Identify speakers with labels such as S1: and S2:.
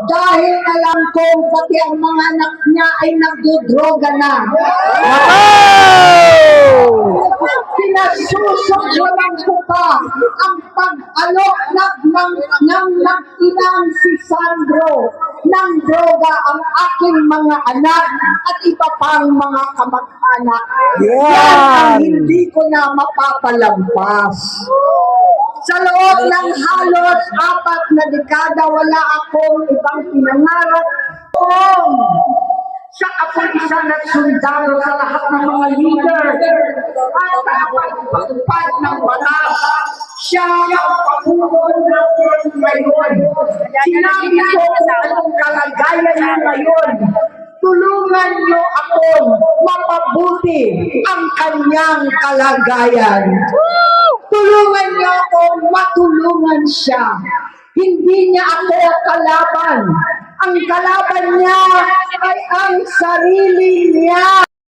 S1: dahil alam kong pati ang mga anak niya ay nagdudroga na. Pinasusunod ko pa ang pag-alok ng inang si Sandro ng droga ang aking mga anak at iba pang mga kamag-anak. Yan ang hindi ko na mapapalampas. Sa loob ng halos 4 na dekada, wala akong ibang pinangarap kung sa kapulisan at sundalo sa lahat ng mga leader at pagpapatupad ng batas. Siya ang Pangulo natin ngayon. Sinabi ko anong kalagayan niya ngayon. Tulungan niyo akong mapabuti ang kanyang kalagayan. Tulungan niyo akong matulungan siya. Hindi niya ako kalaban. Ang kalaban niya ay ang sarili niya.